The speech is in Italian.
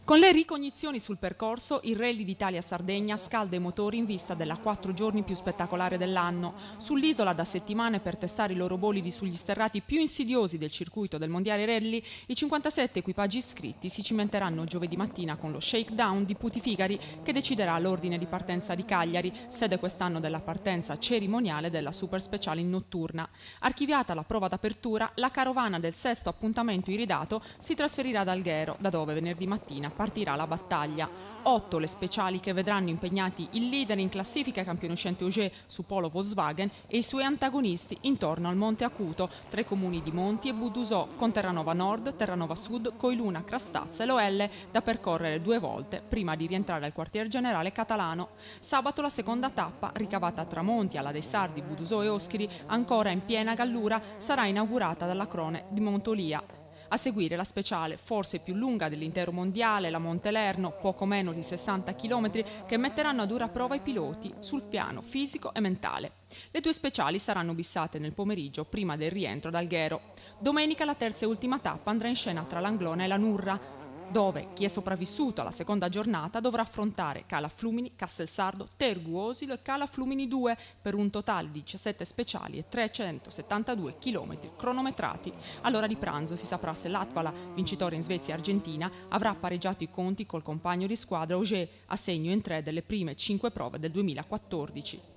Con le ricognizioni sul percorso, il Rally d'Italia Sardegna scalda i motori in vista della 4 giorni più spettacolare dell'anno. Sull'isola da settimane per testare i loro bolidi sugli sterrati più insidiosi del circuito del Mondiale Rally, i 57 equipaggi iscritti si cimenteranno giovedì mattina con lo shakedown di Putifigari che deciderà l'ordine di partenza di Cagliari, sede quest'anno della partenza cerimoniale della Super Speciale in notturna. Archiviata la prova d'apertura, la carovana del sesto appuntamento iridato si trasferirà ad Alghero, da dove venerdì mattina partirà la battaglia. 8 le speciali che vedranno impegnati il leader in classifica campione uscente Ogier su polo Volkswagen e i suoi antagonisti intorno al Monte Acuto, tra i comuni di Monti e Budusò, con Terranova Nord, Terranova Sud, Coiluna, Crastazza e Loelle da percorrere 2 volte prima di rientrare al quartier generale catalano. Sabato la seconda tappa, ricavata a Tramonti, alla dei Sardi, Budusò e Oschiri, ancora in piena gallura, sarà inaugurata dalla Crone di Montolia. A seguire la speciale, forse più lunga dell'intero mondiale, la Montelerno, poco meno di 60 km, che metteranno a dura prova i piloti sul piano fisico e mentale. Le 2 speciali saranno bissate nel pomeriggio prima del rientro ad Alghero. Domenica la terza e ultima tappa andrà in scena tra l'Anglona e la Nurra, dove chi è sopravvissuto alla seconda giornata dovrà affrontare Cala Flumini, Castelsardo, Tergu Osilo e Cala Flumini 2 per un totale di 17 speciali e 372 km cronometrati. All'ora di pranzo si saprà se l'Atvala, vincitore in Svezia e Argentina, avrà pareggiato i conti col compagno di squadra Ogier, a segno in 3 delle prime 5 prove del 2014.